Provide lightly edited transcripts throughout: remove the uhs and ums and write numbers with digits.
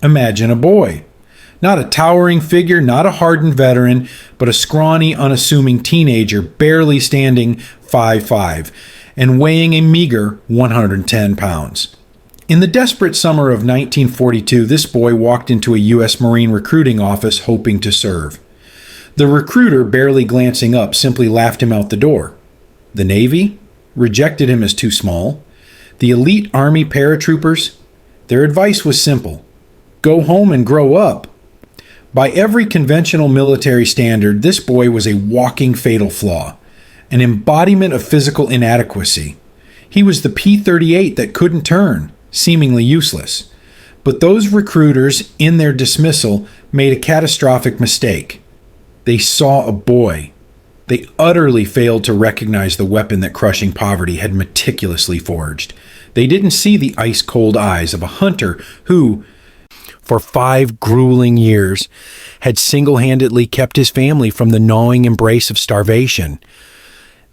Imagine a boy. Not a towering figure, not a hardened veteran, but a scrawny, unassuming teenager barely standing 5'5" and weighing a meager 110 pounds. In the desperate summer of 1942, this boy walked into a U.S. Marine recruiting office hoping to serve. The recruiter, barely glancing up, simply laughed him out the door. The Navy rejected him as too small. The elite Army paratroopers, their advice was simple: go home and grow up. By every conventional military standard, this boy was a walking fatal flaw, an embodiment of physical inadequacy. He was the P-38 that couldn't turn, seemingly useless. But those recruiters, in their dismissal, made a catastrophic mistake. They saw a boy. They utterly failed to recognize the weapon that crushing poverty had meticulously forged. They didn't see the ice-cold eyes of a hunter who, for 5 grueling years, had single-handedly kept his family from the gnawing embrace of starvation.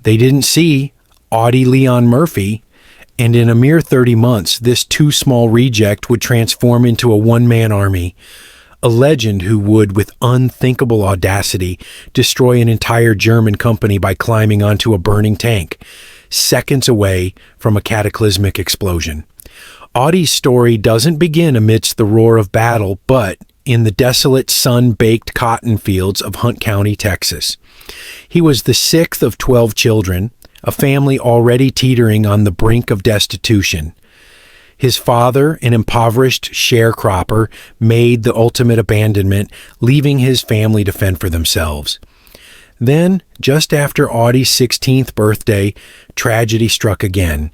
They didn't see Audie Murphy, and in a mere 30 months, this too small reject would transform into a one-man army, a legend who would, with unthinkable audacity, destroy an entire German company by climbing onto a burning tank, seconds away from a cataclysmic explosion. Audie's story doesn't begin amidst the roar of battle, but in the desolate, sun-baked cotton fields of Hunt County, Texas. He was the 6th of 12 children, a family already teetering on the brink of destitution. His father, an impoverished sharecropper, made the ultimate abandonment, leaving his family to fend for themselves. Then, just after Audie's 16th birthday, tragedy struck again.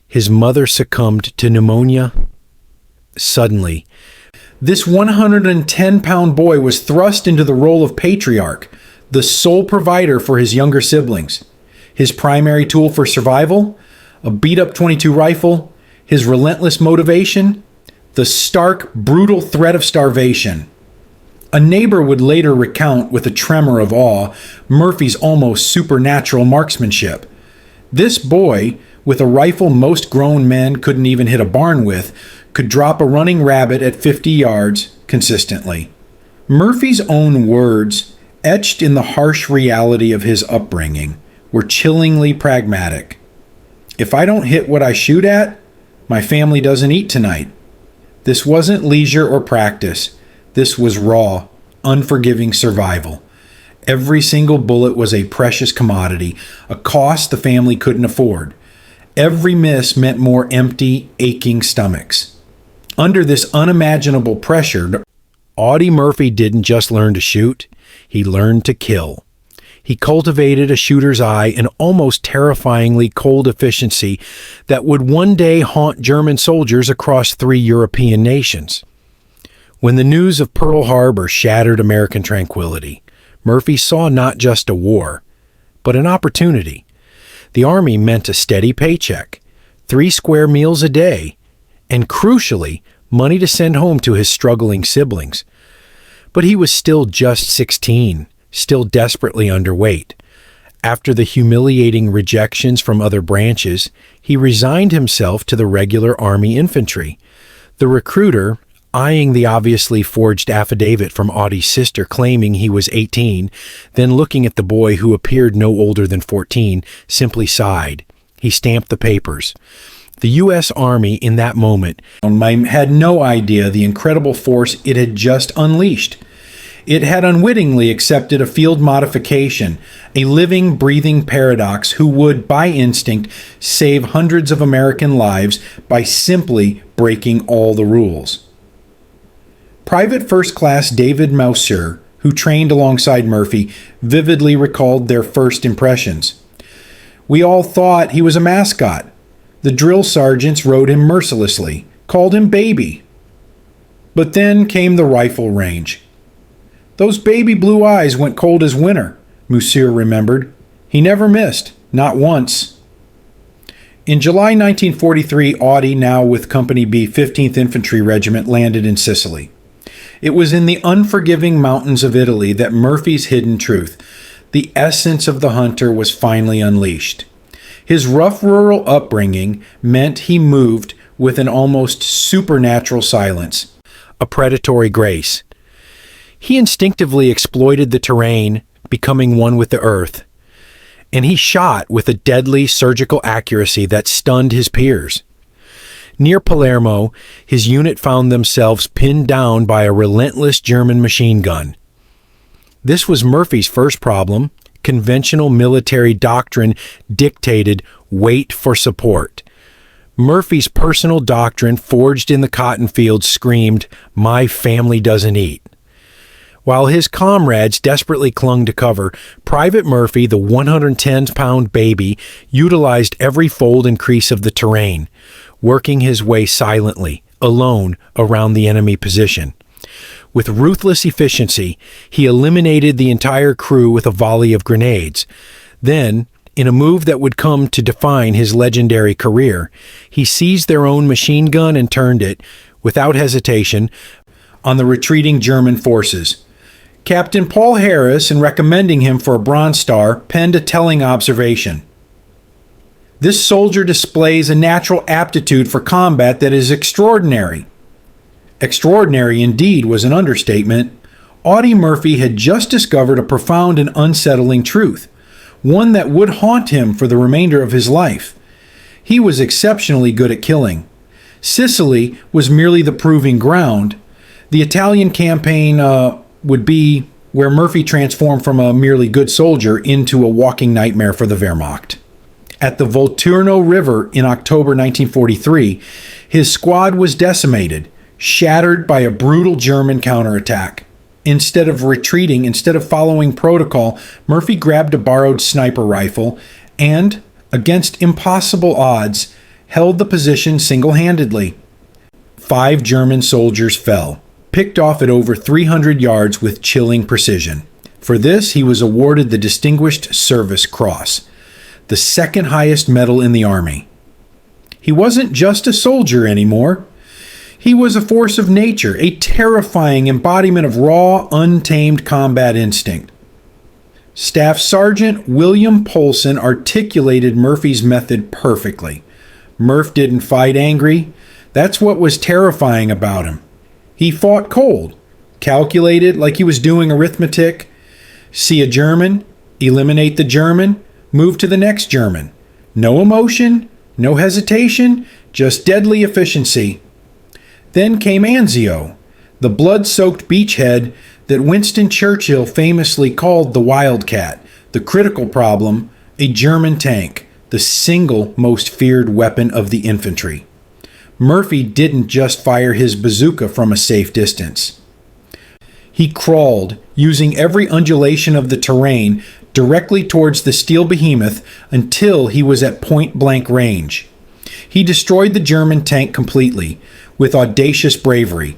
His mother succumbed to pneumonia. Suddenly, this 110-pound boy was thrust into the role of patriarch, the sole provider for his younger siblings. His primary tool for survival? A beat-up .22 rifle. His relentless motivation? The stark, brutal threat of starvation. A neighbor would later recount with a tremor of awe Murphy's almost supernatural marksmanship. This boy, with a rifle most grown men couldn't even hit a barn with, could drop a running rabbit at 50 yards consistently. Murphy's own words, etched in the harsh reality of his upbringing, were chillingly pragmatic. If I don't hit what I shoot at, my family doesn't eat tonight. This wasn't leisure or practice. This was raw, unforgiving survival. Every single bullet was a precious commodity, a cost the family couldn't afford. Every miss meant more empty, aching stomachs. Under this unimaginable pressure, Audie Murphy didn't just learn to shoot, he learned to kill. He cultivated a shooter's eye, an almost terrifyingly cold efficiency that would one day haunt German soldiers across 3 European nations. When the news of Pearl Harbor shattered American tranquility, Murphy saw not just a war, but an opportunity. The Army meant a steady paycheck, 3 square meals a day, and crucially, money to send home to his struggling siblings. But he was still just 16, still desperately underweight. After the humiliating rejections from other branches, he resigned himself to the regular Army infantry. The recruiter, eyeing the obviously forged affidavit from Audie's sister claiming he was 18, then looking at the boy who appeared no older than 14, simply sighed. He stamped the papers. The U.S. Army in that moment had no idea the incredible force it had just unleashed. It had unwittingly accepted a field modification, a living, breathing paradox who would, by instinct, save hundreds of American lives by simply breaking all the rules. Private First Class David Mauser, who trained alongside Murphy, vividly recalled their first impressions. We all thought he was a mascot. The drill sergeants rode him mercilessly, called him baby. But then came the rifle range. Those baby blue eyes went cold as winter, Mauser remembered. He never missed, not once. In July 1943, Audie, now with Company B, 15th Infantry Regiment, landed in Sicily. It was in the unforgiving mountains of Italy that Murphy's hidden truth, the essence of the hunter, was finally unleashed. His rough rural upbringing meant he moved with an almost supernatural silence, a predatory grace. He instinctively exploited the terrain, becoming one with the earth. And he shot with a deadly surgical accuracy that stunned his peers. Near Palermo, his unit found themselves pinned down by a relentless German machine gun. This was Murphy's first problem. Conventional military doctrine dictated wait for support. Murphy's personal doctrine, forged in the cotton fields, screamed, "My family doesn't eat." While his comrades desperately clung to cover, Private Murphy, the 110-pound baby, utilized every fold and crease of the terrain, working his way silently, alone, around the enemy position. With ruthless efficiency, he eliminated the entire crew with a volley of grenades. Then, in a move that would come to define his legendary career, he seized their own machine gun and turned it, without hesitation, on the retreating German forces. Captain Paul Harris, in recommending him for a Bronze Star, penned a telling observation. "This soldier displays a natural aptitude for combat that is extraordinary." Extraordinary, indeed, was an understatement. Audie Murphy had just discovered a profound and unsettling truth, one that would haunt him for the remainder of his life. He was exceptionally good at killing. Sicily was merely the proving ground. The Italian campaign would be where Murphy transformed from a merely good soldier into a walking nightmare for the Wehrmacht. At the Volturno River in October 1943, his squad was decimated, shattered by a brutal German counterattack. Instead of retreating, instead of following protocol, Murphy grabbed a borrowed sniper rifle and, against impossible odds, held the position single-handedly. 5 German soldiers fell, picked off at over 300 yards with chilling precision. For this, he was awarded the Distinguished Service Cross, the second highest medal in the Army. He wasn't just a soldier anymore. He was a force of nature, a terrifying embodiment of raw, untamed combat instinct. Staff Sergeant William Polson articulated Murphy's method perfectly. Murph didn't fight angry. That's what was terrifying about him. He fought cold, calculated like he was doing arithmetic. See a German, eliminate the German, move to the next German. No emotion, no hesitation, just deadly efficiency. Then came Anzio, the blood-soaked beachhead that Winston Churchill famously called the Wildcat, the critical problem, a German tank, the single most feared weapon of the infantry. Murphy didn't just fire his bazooka from a safe distance. He crawled, using every undulation of the terrain, directly towards the steel behemoth until he was at point-blank range. He destroyed the German tank completely, with audacious bravery.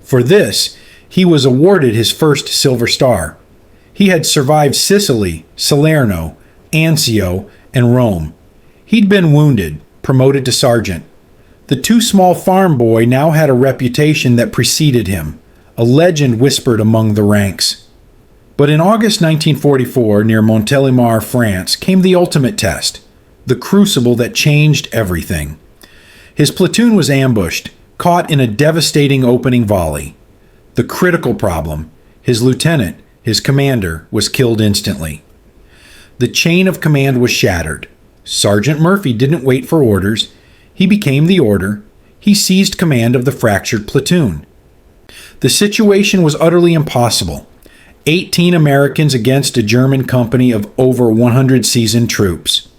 For this, he was awarded his first Silver Star. He had survived Sicily, Salerno, Anzio, and Rome. He'd been wounded, promoted to sergeant. The too small farm boy now had a reputation that preceded him. A legend whispered among the ranks. But in August 1944, near Montélimar, France, came the ultimate test, the crucible that changed everything. His platoon was ambushed, caught in a devastating opening volley. The critical problem, his lieutenant, his commander, was killed instantly. The chain of command was shattered. Sergeant Murphy didn't wait for orders. He became the order. He seized command of the fractured platoon. The situation was utterly impossible. 18 Americans against a German company of over 100 seasoned troops.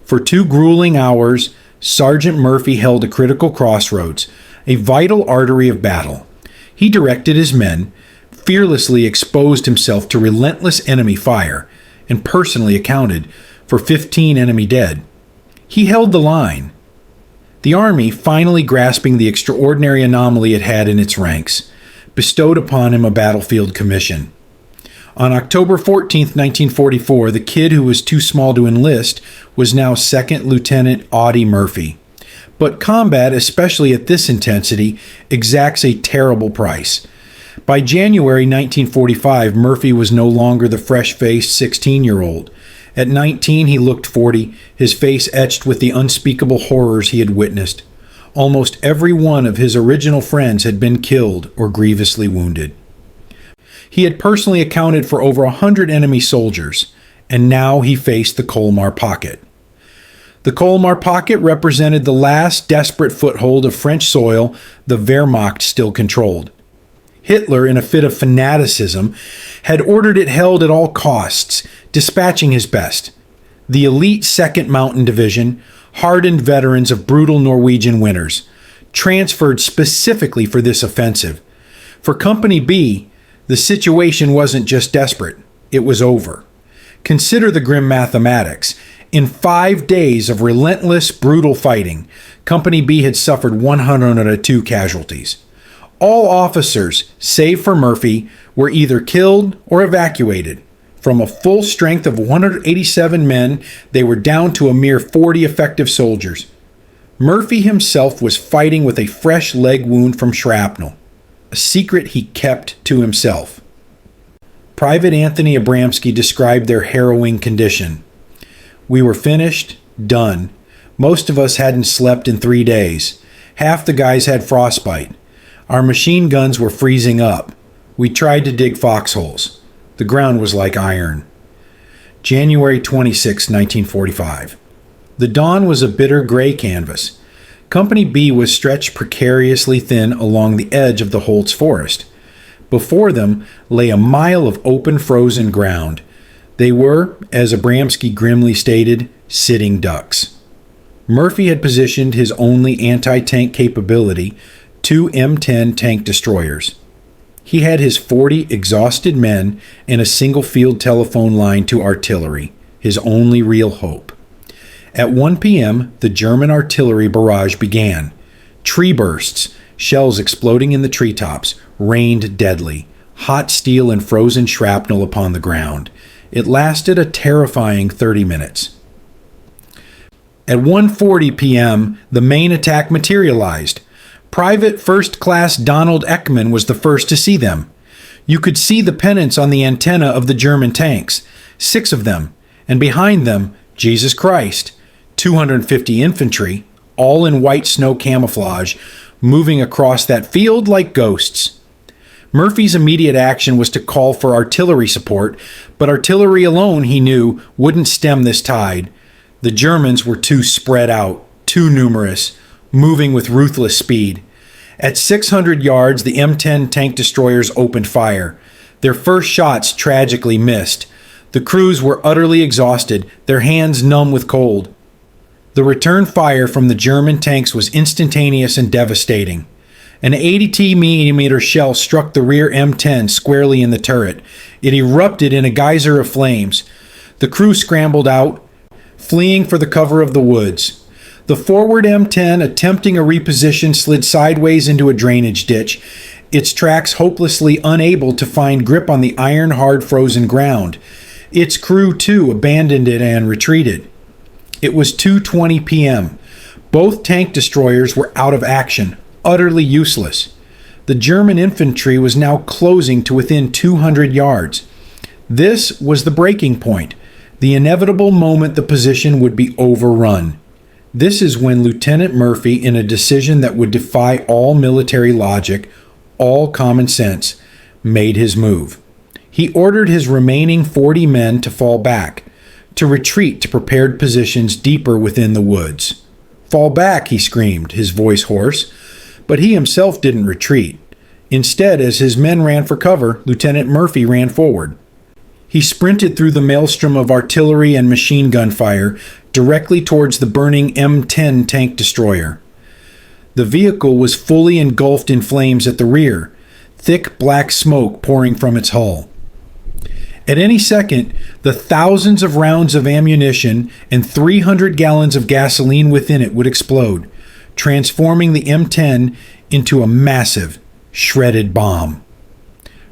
For 2 grueling hours, Sergeant Murphy held a critical crossroads, a vital artery of battle. He directed his men, fearlessly exposed himself to relentless enemy fire, and personally accounted for 15 enemy dead. He held the line. The Army, finally grasping the extraordinary anomaly it had in its ranks, bestowed upon him a battlefield commission. On October 14, 1944, the kid who was too small to enlist was now Second Lieutenant Audie Murphy. But combat, especially at this intensity, exacts a terrible price. By January 1945, Murphy was no longer the fresh-faced 16-year-old. At 19, he looked 40, his face etched with the unspeakable horrors he had witnessed. Almost every one of his original friends had been killed or grievously wounded. He had personally accounted for over 100 enemy soldiers, and now he faced the Colmar Pocket. The Colmar Pocket represented the last desperate foothold of French soil the Wehrmacht still controlled. Hitler, in a fit of fanaticism, had ordered it held at all costs, dispatching his best, the elite 2nd Mountain Division, hardened veterans of brutal Norwegian winters, transferred specifically for this offensive. For Company B, the situation wasn't just desperate, it was over. Consider the grim mathematics. In 5 days of relentless, brutal fighting, Company B had suffered 102 casualties. All officers, save for Murphy, were either killed or evacuated. From a full strength of 187 men, they were down to a mere 40 effective soldiers. Murphy himself was fighting with a fresh leg wound from shrapnel, a secret he kept to himself. Private Anthony Abramsky described their harrowing condition. "We were finished, done. Most of us hadn't slept in 3 days. Half the guys had frostbite. Our machine guns were freezing up. We tried to dig foxholes. The ground was like iron." January 26, 1945. The dawn was a bitter gray canvas. Company B was stretched precariously thin along the edge of the Holtz Forest. Before them lay a mile of open frozen ground. They were, as Abramsky grimly stated, sitting ducks. Murphy had positioned his only anti-tank capability, 2 M10 tank destroyers. He had his 40 exhausted men and a single field telephone line to artillery, his only real hope. At 1 p.m., the German artillery barrage began. Tree bursts, shells exploding in the treetops, rained deadly, hot steel and frozen shrapnel upon the ground. It lasted a terrifying 30 minutes. At 1:40 p.m., the main attack materialized. Private First Class Donald Ekman was the first to see them. You could see the pennants on the antenna of the German tanks, 6 of them, and behind them, Jesus Christ, 250 infantry, all in white snow camouflage, moving across that field like ghosts. Murphy's immediate action was to call for artillery support, but artillery alone, he knew, wouldn't stem this tide. The Germans were too spread out, too numerous, moving with ruthless speed. At 600 yards, the M10 tank destroyers opened fire. Their first shots tragically missed. The crews were utterly exhausted, their hands numb with cold. The return fire from the German tanks was instantaneous and devastating. An 80 mm shell struck the rear M10 squarely in the turret. It erupted in a geyser of flames. The crew scrambled out, fleeing for the cover of the woods. The forward M10, attempting a reposition, slid sideways into a drainage ditch, its tracks hopelessly unable to find grip on the iron-hard frozen ground. Its crew, too, abandoned it and retreated. It was 2:20 p.m. Both tank destroyers were out of action, utterly useless. The German infantry was now closing to within 200 yards. This was the breaking point, the inevitable moment the position would be overrun. This is when Lieutenant Murphy, in a decision that would defy all military logic, all common sense, made his move. He ordered his remaining 40 men to fall back, to retreat to prepared positions deeper within the woods. "Fall back," he screamed, his voice hoarse. But he himself didn't retreat. Instead, as his men ran for cover, Lieutenant Murphy ran forward. He sprinted through the maelstrom of artillery and machine gun fire directly towards the burning M10 tank destroyer. The vehicle was fully engulfed in flames at the rear, thick black smoke pouring from its hull. At any second, the thousands of rounds of ammunition and 300 gallons of gasoline within it would explode, transforming the M10 into a massive, shredded bomb.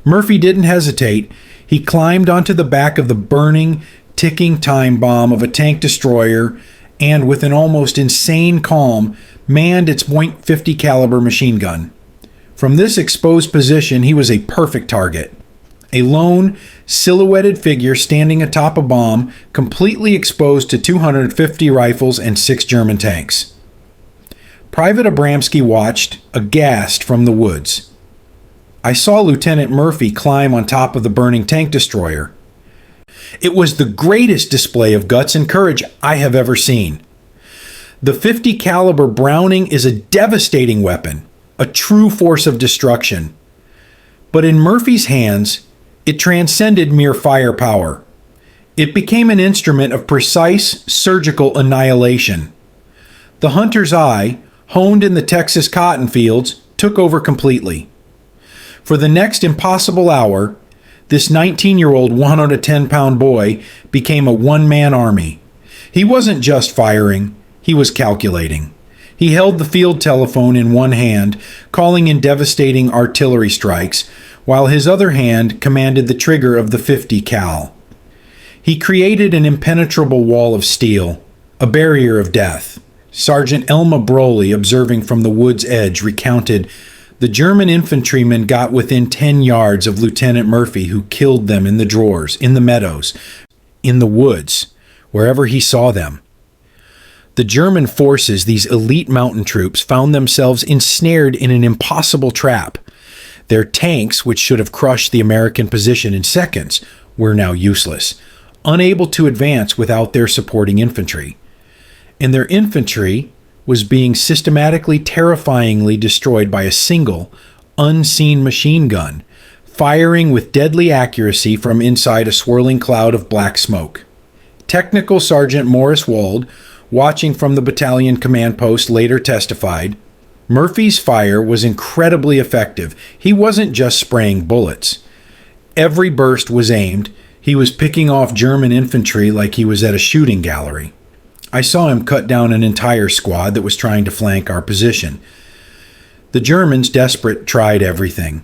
Murphy didn't hesitate. He climbed onto the back of the burning, ticking time bomb of a tank destroyer and, with an almost insane calm, manned its .50 caliber machine gun. From this exposed position, he was a perfect target. A lone, silhouetted figure standing atop a bomb, completely exposed to 250 rifles and 6 German tanks. Private Abramsky watched, aghast, from the woods. I saw Lieutenant Murphy climb on top of the burning tank destroyer. It was the greatest display of guts and courage I have ever seen. The .50 caliber Browning is a devastating weapon, a true force of destruction. But in Murphy's hands, it transcended mere firepower. It became an instrument of precise surgical annihilation. The hunter's eye, honed in the Texas cotton fields, took over completely. For the next impossible hour, this 19-year-old 110-pound boy became a one-man army. He wasn't just firing, he was calculating. He held the field telephone in one hand, calling in devastating artillery strikes, while his other hand commanded the trigger of the .50 cal. He created an impenetrable wall of steel, a barrier of death. Sergeant Elma Broly, observing from the wood's edge, recounted, "The German infantrymen got within 10 yards of Lieutenant Murphy, who killed them in the drawers, in the meadows, in the woods, wherever he saw them." The German forces, these elite mountain troops, found themselves ensnared in an impossible trap. Their tanks, which should have crushed the American position in seconds, were now useless, unable to advance without their supporting infantry. And their infantry was being systematically, terrifyingly destroyed by a single, unseen machine gun, firing with deadly accuracy from inside a swirling cloud of black smoke. Technical Sergeant Morris Wald, watching from the battalion command post, later testified, "Murphy's fire was incredibly effective. He wasn't just spraying bullets. Every burst was aimed. He was picking off German infantry like he was at a shooting gallery. I saw him cut down an entire squad that was trying to flank our position. The Germans, desperate, tried everything.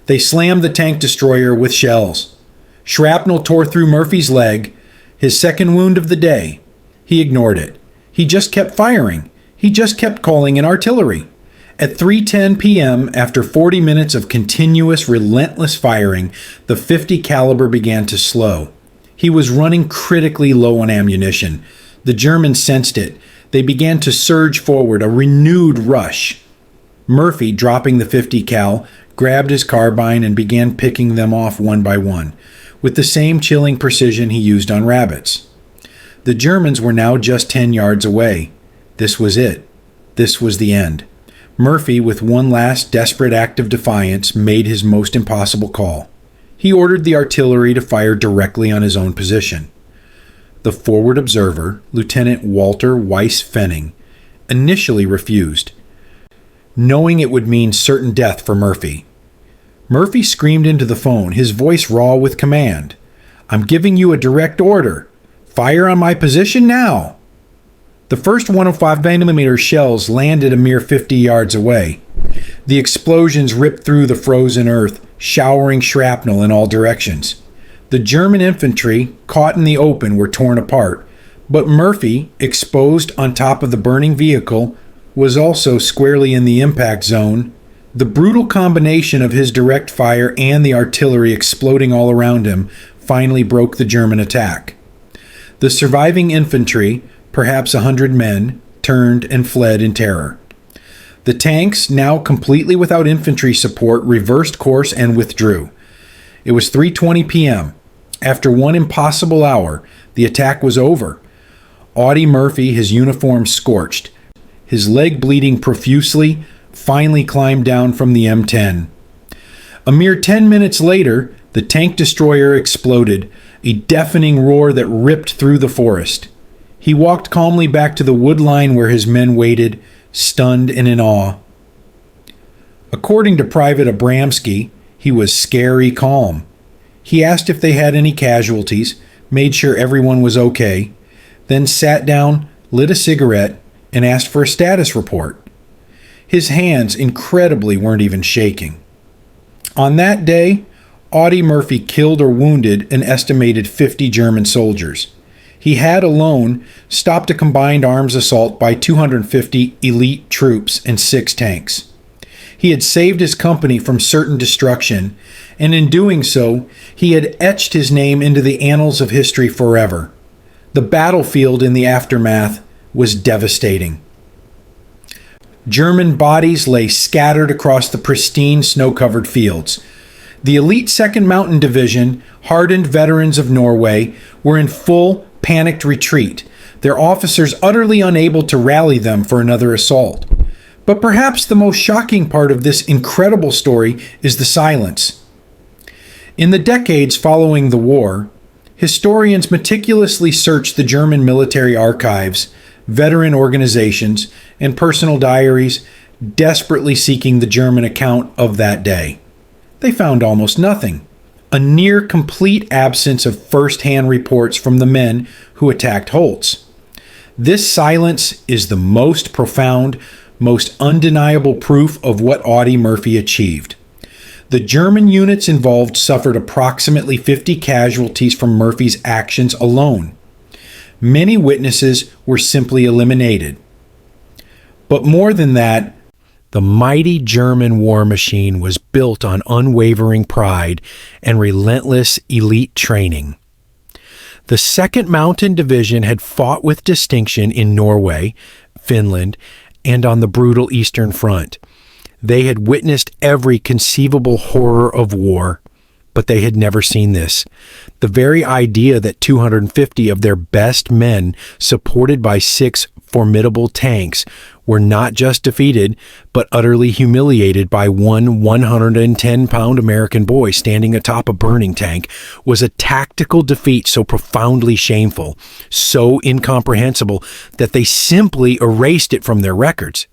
They slammed the tank destroyer with shells. Shrapnel tore through Murphy's leg, his second wound of the day. He ignored it. He just kept firing. He just kept calling in artillery. At 3:10 p.m., after 40 minutes of continuous, relentless firing, the .50 caliber began to slow. He was running critically low on ammunition. The Germans sensed it. They began to surge forward, a renewed rush. Murphy, dropping the .50 cal, grabbed his carbine and began picking them off one by one, with the same chilling precision he used on rabbits. The Germans were now just 10 yards away. This was it. This was the end. Murphy, with one last desperate act of defiance, made his most impossible call. He ordered the artillery to fire directly on his own position. The forward observer, Lieutenant Walter Weiss Fenning, initially refused, knowing it would mean certain death for Murphy. Murphy screamed into the phone, his voice raw with command. "I'm giving you a direct order. Fire on my position now." The first 105mm shells landed a mere 50 yards away. The explosions ripped through the frozen earth, showering shrapnel in all directions. The German infantry, caught in the open, were torn apart, but Murphy, exposed on top of the burning vehicle, was also squarely in the impact zone. The brutal combination of his direct fire and the artillery exploding all around him finally broke the German attack. The surviving infantry, perhaps 100 men, turned and fled in terror. The tanks, now completely without infantry support, reversed course and withdrew. It was 3:20 p.m. After one impossible hour, the attack was over. Audie Murphy, his uniform scorched, his leg bleeding profusely, finally climbed down from the M10. A mere 10 minutes later, the tank destroyer exploded, a deafening roar that ripped through the forest. He walked calmly back to the wood line where his men waited, stunned and in awe. According to Private Abramsky, he was scary calm. He asked if they had any casualties, made sure everyone was okay, then sat down, lit a cigarette, and asked for a status report. His hands, incredibly, weren't even shaking. On that day, Audie Murphy killed or wounded an estimated 50 German soldiers. He had alone stopped a combined arms assault by 250 elite troops and 6 tanks. He had saved his company from certain destruction, and in doing so, he had etched his name into the annals of history forever. The battlefield in the aftermath was devastating. German bodies lay scattered across the pristine snow-covered fields. The elite 2nd Mountain Division, hardened veterans of Norway, were in full, panicked retreat, their officers utterly unable to rally them for another assault. But perhaps the most shocking part of this incredible story is the silence. In the decades following the war, historians meticulously searched the German military archives, veteran organizations, and personal diaries, desperately seeking the German account of that day. They found almost nothing. A near complete absence of first-hand reports from the men who attacked Holtz. This silence is the most profound, most undeniable proof of what Audie Murphy achieved. The German units involved suffered approximately 50 casualties from Murphy's actions alone. Many witnesses were simply eliminated. But more than that, the mighty German war machine was built on unwavering pride and relentless elite training. The 2nd Mountain Division had fought with distinction in Norway, Finland, and on the brutal Eastern Front. They had witnessed every conceivable horror of war, but they had never seen this. The very idea that 250 of their best men, supported by 6 formidable tanks, were not just defeated, but utterly humiliated by one 110-pound American boy standing atop a burning tank was a tactical defeat so profoundly shameful, so incomprehensible, that they simply erased it from their records.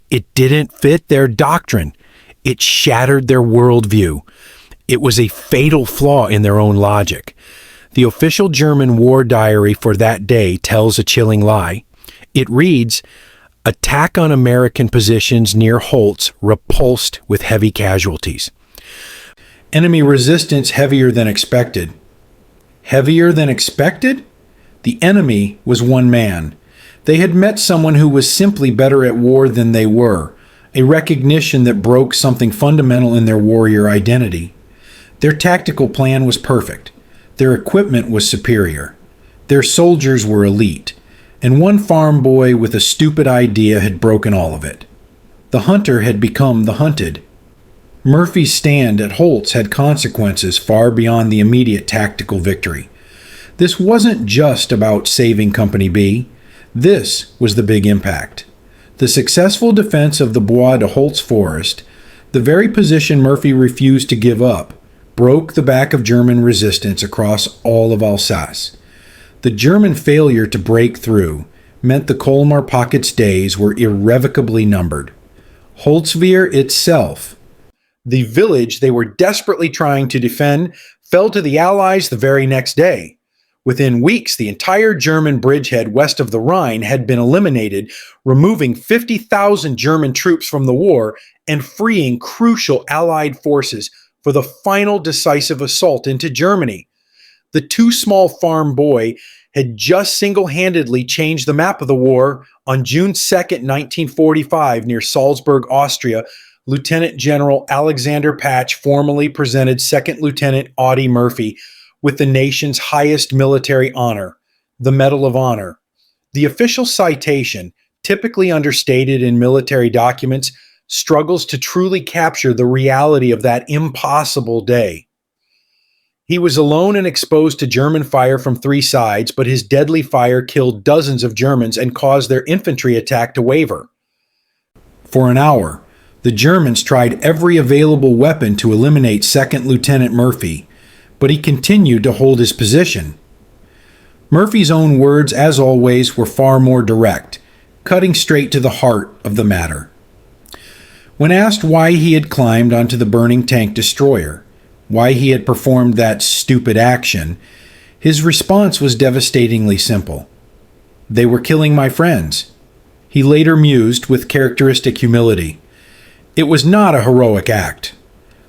It didn't fit their doctrine. It shattered their worldview. It was a fatal flaw in their own logic. The official German war diary for that day tells a chilling lie. It reads, "Attack on American positions near Holtz repulsed with heavy casualties." Enemy resistance heavier than expected. Heavier than expected? The enemy was one man. They had met someone who was simply better at war than they were, a recognition that broke something fundamental in their warrior identity. Their tactical plan was perfect. Their equipment was superior. Their soldiers were elite. And one farm boy with a stupid idea had broken all of it. The hunter had become the hunted. Murphy's stand at Holtz had consequences far beyond the immediate tactical victory. This wasn't just about saving Company B. This was the big impact. The successful defense of the Bois de Holtz forest, the very position Murphy refused to give up, broke the back of German resistance across all of Alsace. The German failure to break through meant the Colmar Pocket's days were irrevocably numbered. Holtzwihr itself, the village they were desperately trying to defend, fell to the Allies the very next day. Within weeks, the entire German bridgehead west of the Rhine had been eliminated, removing 50,000 German troops from the war and freeing crucial Allied forces for the final decisive assault into Germany. The too small farm boy had just single-handedly changed the map of the war. On June 2nd, 1945, near Salzburg, Austria, Lieutenant General Alexander Patch formally presented 2nd Lieutenant Audie Murphy with the nation's highest military honor, the Medal of Honor. The official citation, typically understated in military documents, struggles to truly capture the reality of that impossible day. He was alone and exposed to German fire from 3 sides, but his deadly fire killed dozens of Germans and caused their infantry attack to waver. For an hour, the Germans tried every available weapon to eliminate 2nd Lieutenant Murphy, but he continued to hold his position. Murphy's own words, as always, were far more direct, cutting straight to the heart of the matter. When asked why he had climbed onto the burning tank destroyer, why he had performed that stupid action, his response was devastatingly simple. "They were killing my friends." He later mused with characteristic humility. "It was not a heroic act.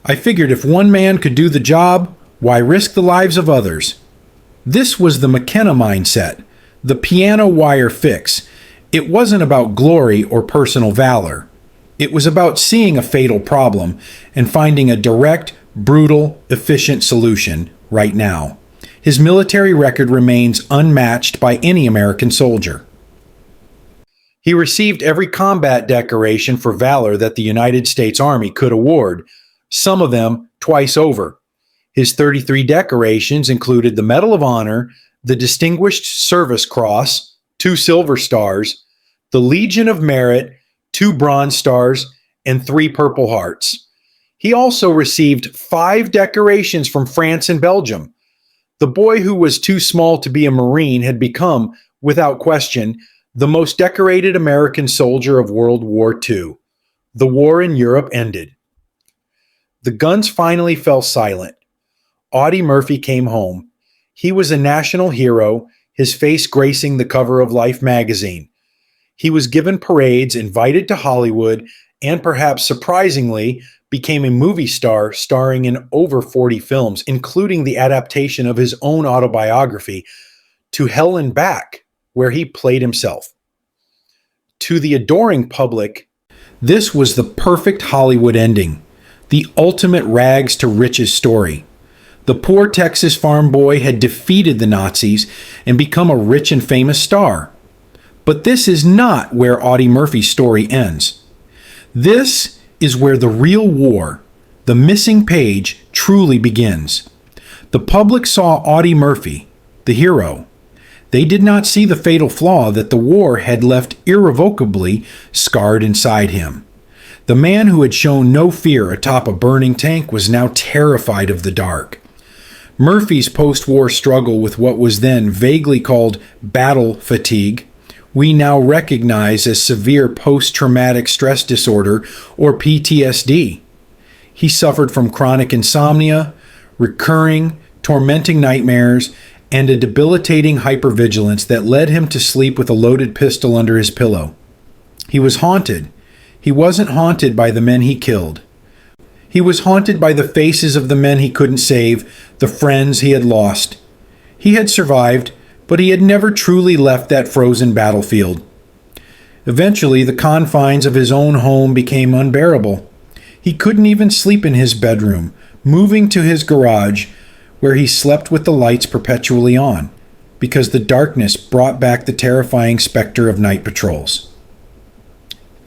I figured if one man could do the job, why risk the lives of others?" This was the McKenna mindset, the piano wire fix. It wasn't about glory or personal valor. It was about seeing a fatal problem and finding a direct, brutal, efficient solution right now. His military record remains unmatched by any American soldier. He received every combat decoration for valor that the United States Army could award, some of them twice over. His 33 decorations included the Medal of Honor, the Distinguished Service Cross, 2 Silver Stars, the Legion of Merit, 2 Bronze Stars, and 3 Purple Hearts. He also received 5 decorations from France and Belgium. The boy who was too small to be a Marine had become, without question, the most decorated American soldier of World War II. The war in Europe ended. The guns finally fell silent. Audie Murphy came home. He was a national hero, his face gracing the cover of Life magazine. He was given parades, invited to Hollywood, and perhaps surprisingly, became a movie star starring in over 40 films, including the adaptation of his own autobiography, To Hell and Back, where he played himself. To the adoring public, this was the perfect Hollywood ending, the ultimate rags to riches story. The poor Texas farm boy had defeated the Nazis and become a rich and famous star. But this is not where Audie Murphy's story ends. This is where the real war, the missing page, truly begins. The public saw Audie Murphy, the hero. They did not see the fatal flaw that the war had left irrevocably scarred inside him. The man who had shown no fear atop a burning tank was now terrified of the dark. Murphy's post-war struggle with what was then vaguely called battle fatigue, we now recognize as severe post-traumatic stress disorder, or PTSD. He suffered from chronic insomnia, recurring, tormenting nightmares, and a debilitating hypervigilance that led him to sleep with a loaded pistol under his pillow. He was haunted. He wasn't haunted by the men he killed. He was haunted by the faces of the men he couldn't save, the friends he had lost. He had survived, but he had never truly left that frozen battlefield. Eventually, the confines of his own home became unbearable. He couldn't even sleep in his bedroom, moving to his garage, where he slept with the lights perpetually on, because the darkness brought back the terrifying specter of night patrols.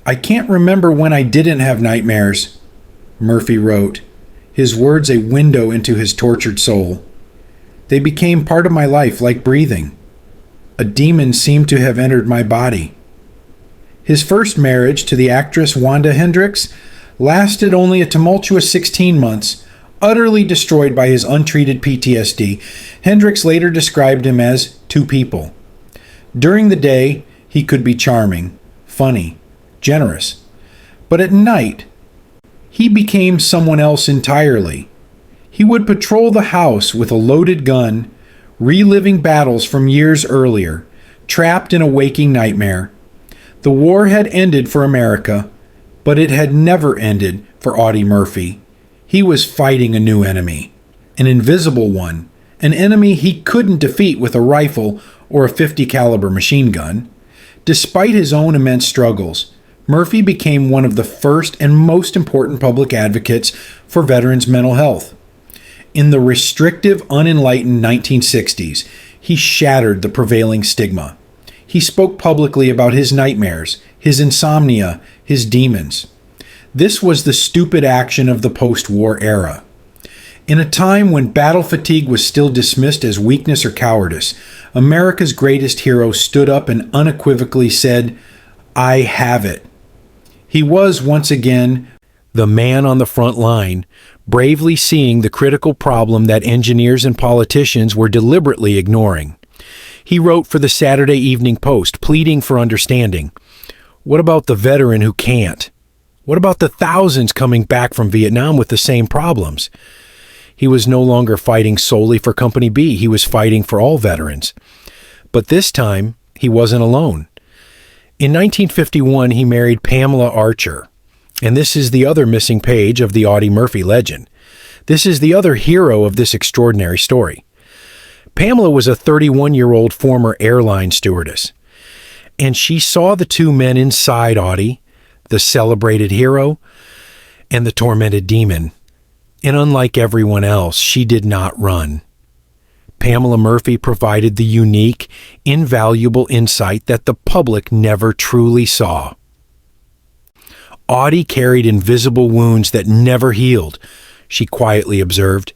"I can't remember when I didn't have nightmares," Murphy wrote, his words a window into his tortured soul. "They became part of my life like breathing. A demon seemed to have entered my body." His first marriage to the actress Wanda Hendricks lasted only a tumultuous 16 months. Utterly destroyed by his untreated PTSD, Hendricks later described him as 2 people. During the day, he could be charming, funny, generous. But at night, he became someone else entirely. He would patrol the house with a loaded gun, reliving battles from years earlier, trapped in a waking nightmare. The war had ended for America, but it had never ended for Audie Murphy. He was fighting a new enemy, an invisible one, an enemy he couldn't defeat with a rifle or a .50 caliber machine gun. Despite his own immense struggles, Murphy became one of the first and most important public advocates for veterans' mental health. In the restrictive, unenlightened 1960s, he shattered the prevailing stigma. He spoke publicly about his nightmares, his insomnia, his demons. This was the stupid action of the post-war era. In a time when battle fatigue was still dismissed as weakness or cowardice, America's greatest hero stood up and unequivocally said, "I have it." He was, once again, the man on the front line, bravely seeing the critical problem that engineers and politicians were deliberately ignoring. He wrote for the Saturday Evening Post, pleading for understanding. What about the veteran who can't? What about the thousands coming back from Vietnam with the same problems? He was no longer fighting solely for Company B. He was fighting for all veterans. But this time, he wasn't alone. In 1951, he married Pamela Archer. And this is the other missing page of the Audie Murphy legend. This is the other hero of this extraordinary story. Pamela was a 31-year-old former airline stewardess. And she saw the 2 men inside Audie, the celebrated hero, and the tormented demon. And unlike everyone else, she did not run. Pamela Murphy provided the unique, invaluable insight that the public never truly saw. Audie carried invisible wounds that never healed, she quietly observed.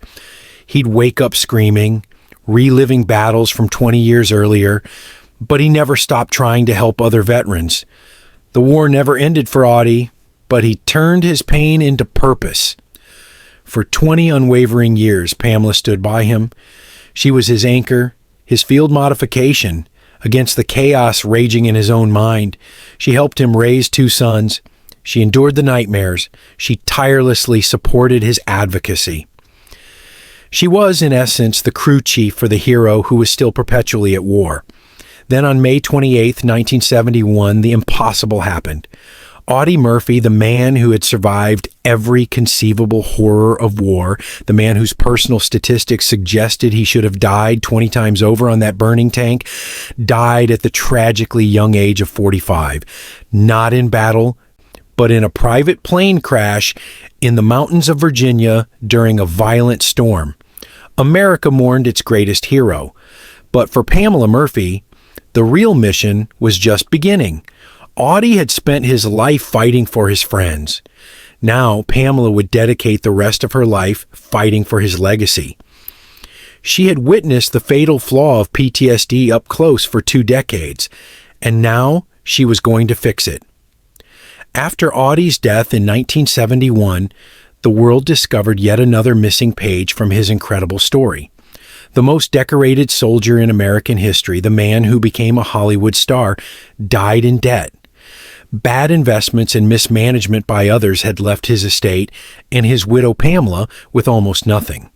He'd wake up screaming, reliving battles from 20 years earlier, but he never stopped trying to help other veterans. The war never ended for Audie, but he turned his pain into purpose. For 20 unwavering years, Pamela stood by him. She was his anchor, his field modification, against the chaos raging in his own mind. She helped him raise 2 sons. She endured the nightmares. She tirelessly supported his advocacy. She was, in essence, the crew chief for the hero who was still perpetually at war. Then on May 28, 1971, the impossible happened. Audie Murphy, the man who had survived every conceivable horror of war, the man whose personal statistics suggested he should have died 20 times over on that burning tank, died at the tragically young age of 45. Not in battle, but in a private plane crash in the mountains of Virginia during a violent storm. America mourned its greatest hero. But for Pamela Murphy, the real mission was just beginning. Audie had spent his life fighting for his friends. Now, Pamela would dedicate the rest of her life fighting for his legacy. She had witnessed the fatal flaw of PTSD up close for 2 decades, and now she was going to fix it. After Audie's death in 1971, the world discovered yet another missing page from his incredible story. The most decorated soldier in American history, the man who became a Hollywood star, died in debt. Bad investments and mismanagement by others had left his estate and his widow Pamela with almost nothing.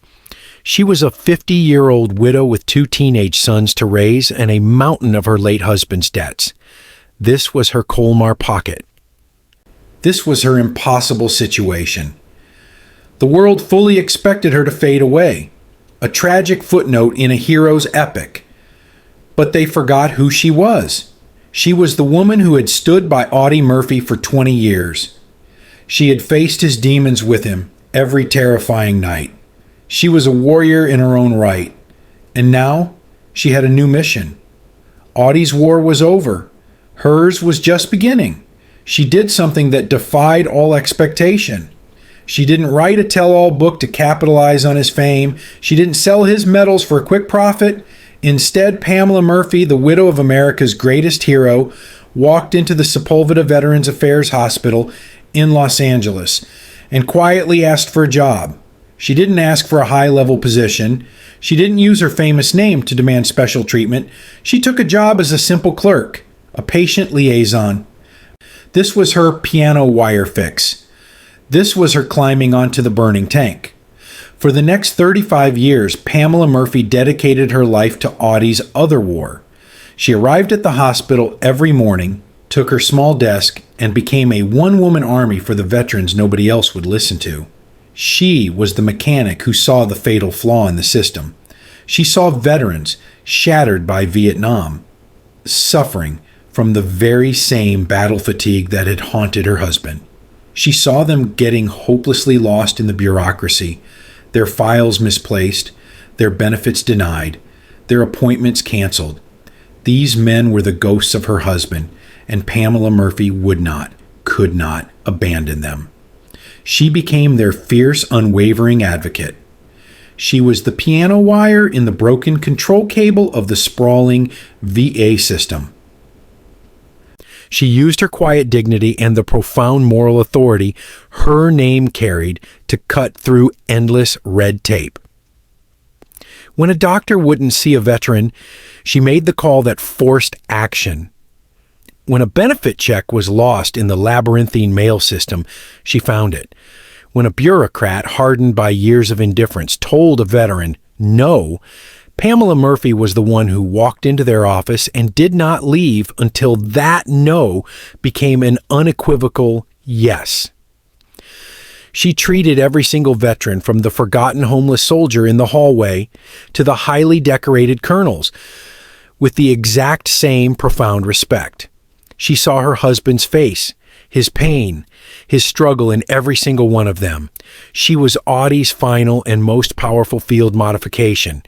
She was a 50-year-old widow with 2 teenage sons to raise and a mountain of her late husband's debts. This was her Colmar pocket. This was her impossible situation. The world fully expected her to fade away, a tragic footnote in a hero's epic. But they forgot who she was. She was the woman who had stood by Audie Murphy for 20 years. She had faced his demons with him every terrifying night. She was a warrior in her own right. And now she had a new mission. Audie's war was over. Hers was just beginning. She did something that defied all expectation. She didn't write a tell-all book to capitalize on his fame. She didn't sell his medals for a quick profit. Instead, Pamela Murphy, the widow of America's greatest hero, walked into the Sepulveda Veterans Affairs Hospital in Los Angeles and quietly asked for a job. She didn't ask for a high-level position. She didn't use her famous name to demand special treatment. She took a job as a simple clerk, a patient liaison. This was her piano wire fix. This was her climbing onto the burning tank. For the next 35 years, Pamela Murphy dedicated her life to Audie's other war. She arrived at the hospital every morning, took her small desk, and became a one-woman army for the veterans nobody else would listen to. She was the mechanic who saw the fatal flaw in the system. She saw veterans shattered by Vietnam, suffering from the very same battle fatigue that had haunted her husband. She saw them getting hopelessly lost in the bureaucracy, their files misplaced, their benefits denied, their appointments canceled. These men were the ghosts of her husband, and Pamela Murphy would not, could not abandon them. She became their fierce, unwavering advocate. She was the piano wire in the broken control cable of the sprawling VA system. She used her quiet dignity and the profound moral authority her name carried to cut through endless red tape. When a doctor wouldn't see a veteran, she made the call that forced action. When a benefit check was lost in the labyrinthine mail system, she found it. When a bureaucrat, hardened by years of indifference, told a veteran no, Pamela Murphy was the one who walked into their office and did not leave until that no became an unequivocal yes. She treated every single veteran, from the forgotten homeless soldier in the hallway to the highly decorated colonels, with the exact same profound respect. She saw her husband's face, his pain, his struggle in every single one of them. She was Audie's final and most powerful field modification.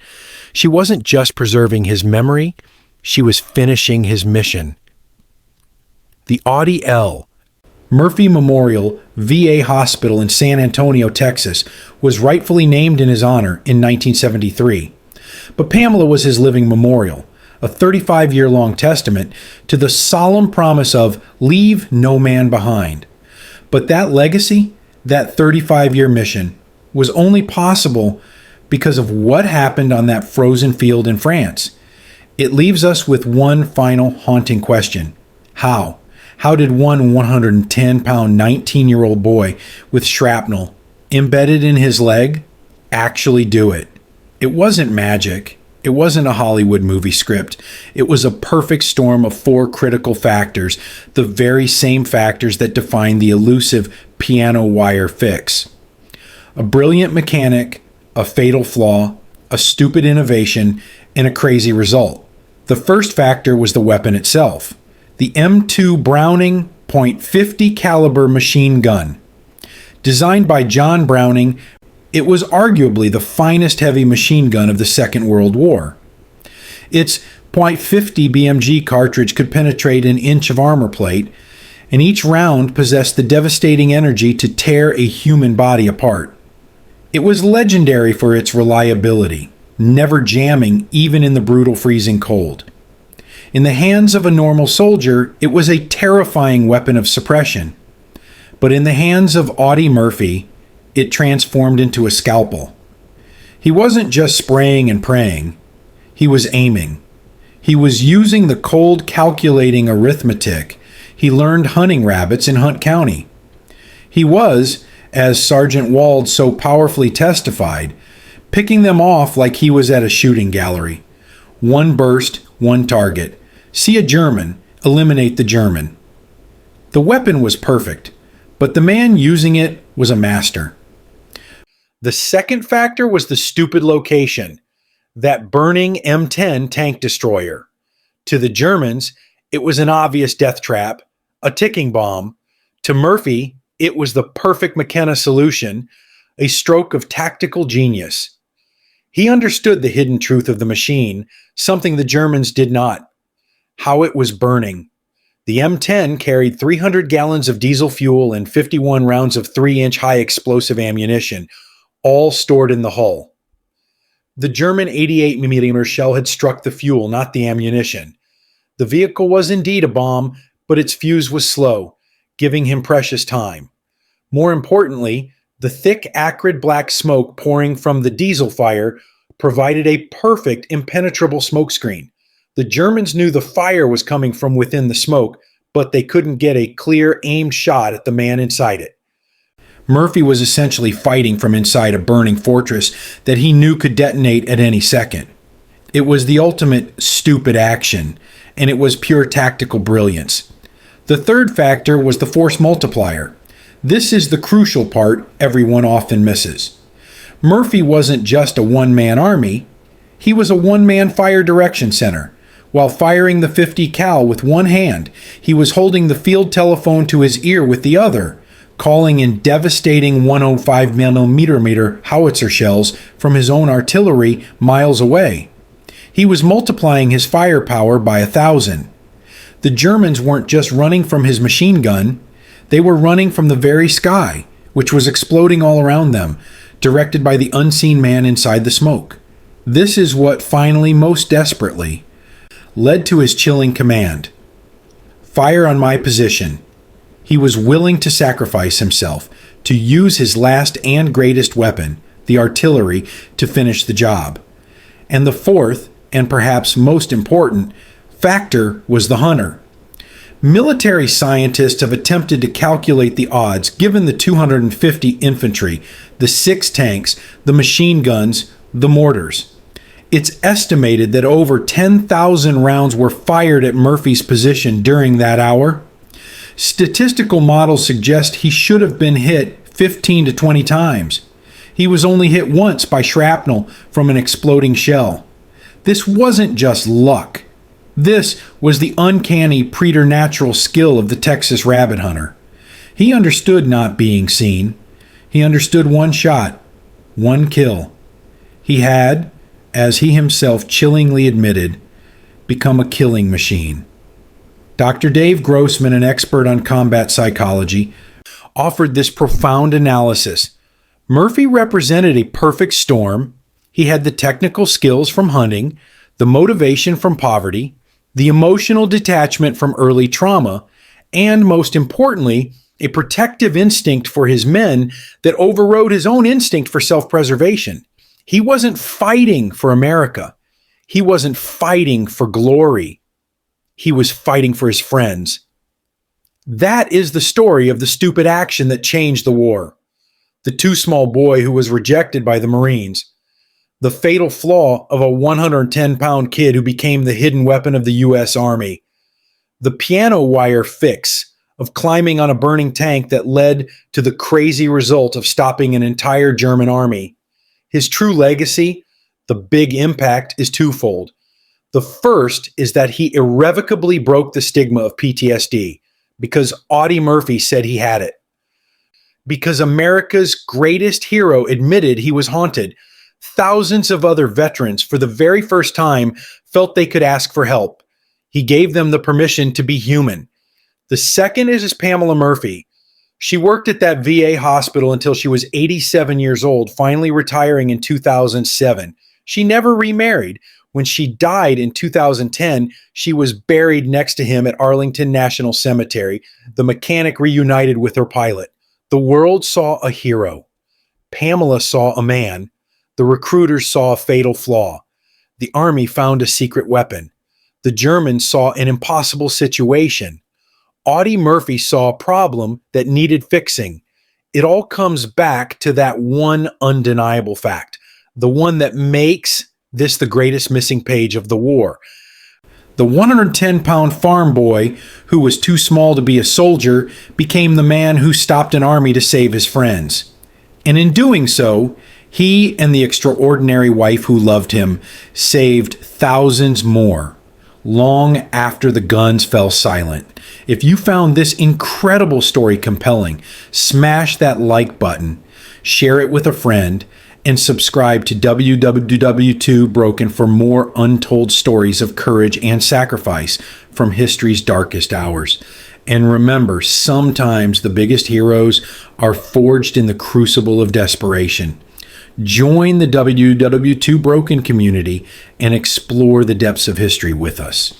She wasn't just preserving his memory, she was finishing his mission. The Audie L. Murphy Memorial VA Hospital in San Antonio, Texas, was rightfully named in his honor in 1973. But Pamela was his living memorial, a 35-year-long testament to the solemn promise of leave no man behind. But that legacy, that 35-year mission, was only possible because of what happened on that frozen field in France. It leaves us with one final haunting question. How? How did one 110-pound 19-year-old boy with shrapnel embedded in his leg actually do it? It wasn't magic. It wasn't a Hollywood movie script. It was a perfect storm of four critical factors, the very same factors that define the elusive piano wire fix. A brilliant mechanic, a fatal flaw, a stupid innovation, and a crazy result. The first factor was the weapon itself, the M2 Browning .50 caliber machine gun. Designed by John Browning, it was arguably the finest heavy machine gun of the Second World War. Its .50 BMG cartridge could penetrate an inch of armor plate, and each round possessed the devastating energy to tear a human body apart. It was legendary for its reliability, never jamming even in the brutal freezing cold. In the hands of a normal soldier, it was a terrifying weapon of suppression. But in the hands of Audie Murphy, it transformed into a scalpel. He wasn't just spraying and praying. He was aiming. He was using the cold, calculating arithmetic he learned hunting rabbits in Hunt County. He was, as Sergeant Wald so powerfully testified, picking them off like he was at a shooting gallery. One burst, one target. See a German, eliminate the German. The weapon was perfect, but the man using it was a master. The second factor was the stupid location, that burning M10 tank destroyer. To the Germans, it was an obvious death trap, a ticking bomb. To Murphy, it was the perfect McKenna solution, a stroke of tactical genius. He understood the hidden truth of the machine, something the Germans did not. How it was burning. The M10 carried 300 gallons of diesel fuel and 51 rounds of 3-inch high explosive ammunition, all stored in the hull. The German 88mm shell had struck the fuel, not the ammunition. The vehicle was indeed a bomb, but its fuse was slow, giving him precious time. More importantly, the thick, acrid black smoke pouring from the diesel fire provided a perfect, impenetrable smokescreen. The Germans knew the fire was coming from within the smoke, but they couldn't get a clear, aimed shot at the man inside it. Murphy was essentially fighting from inside a burning fortress that he knew could detonate at any second. It was the ultimate stupid action, and it was pure tactical brilliance. The third factor was the force multiplier. This is the crucial part everyone often misses. Murphy wasn't just a one-man army. He was a one-man fire direction center. While firing the .50 cal with one hand, he was holding the field telephone to his ear with the other, calling in devastating 105mm howitzer shells from his own artillery miles away. He was multiplying his firepower by 1,000. The Germans weren't just running from his machine gun, they were running from the very sky, which was exploding all around them, directed by the unseen man inside the smoke. This is what finally, most desperately, led to his chilling command. Fire on my position. He was willing to sacrifice himself, to use his last and greatest weapon, the artillery, to finish the job. And the fourth, and perhaps most important, factor was the hunter. Military scientists have attempted to calculate the odds given the 250 infantry, the 6 tanks, the machine guns, the mortars. It's estimated that over 10,000 rounds were fired at Murphy's position during that hour. Statistical models suggest he should have been hit 15 to 20 times. He was only hit once by shrapnel from an exploding shell. This wasn't just luck. This was the uncanny preternatural skill of the Texas rabbit hunter. He understood not being seen. He understood one shot, one kill. He had, as he himself chillingly admitted, become a killing machine. Dr. Dave Grossman, an expert on combat psychology, offered this profound analysis. Murphy represented a perfect storm. He had the technical skills from hunting, the motivation from poverty, the emotional detachment from early trauma, and most importantly, a protective instinct for his men that overrode his own instinct for self-preservation. He wasn't fighting for America. He wasn't fighting for glory. He was fighting for his friends. That is the story of the stupid action that changed the war. The too small boy who was rejected by the Marines. The fatal flaw of a 110-pound kid who became the hidden weapon of the U.S. Army. The piano wire fix of climbing on a burning tank that led to the crazy result of stopping an entire German army. His true legacy, the big impact, is twofold. The first is that he irrevocably broke the stigma of PTSD because Audie Murphy said he had it. Because America's greatest hero admitted he was haunted. Thousands of other veterans, for the very first time, felt they could ask for help. He gave them the permission to be human. The second is Pamela Murphy. She worked at that VA hospital until she was 87 years old, finally retiring in 2007. She never remarried. When she died in 2010, she was buried next to him at Arlington National Cemetery. The mechanic reunited with her pilot. The world saw a hero. Pamela saw a man. The recruiters saw a fatal flaw. The Army found a secret weapon. The Germans saw an impossible situation. Audie Murphy saw a problem that needed fixing. It all comes back to that one undeniable fact, the one that makes this the greatest missing page of the war. The 110-pound farm boy who was too small to be a soldier became the man who stopped an army to save his friends. And in doing so, he and the extraordinary wife who loved him saved thousands more, long after the guns fell silent. If you found this incredible story compelling, smash that like button, share it with a friend, and subscribe to WWII Broken for more untold stories of courage and sacrifice from history's darkest hours. And remember, sometimes the biggest heroes are forged in the crucible of desperation. Join the WWII Broken community and explore the depths of history with us.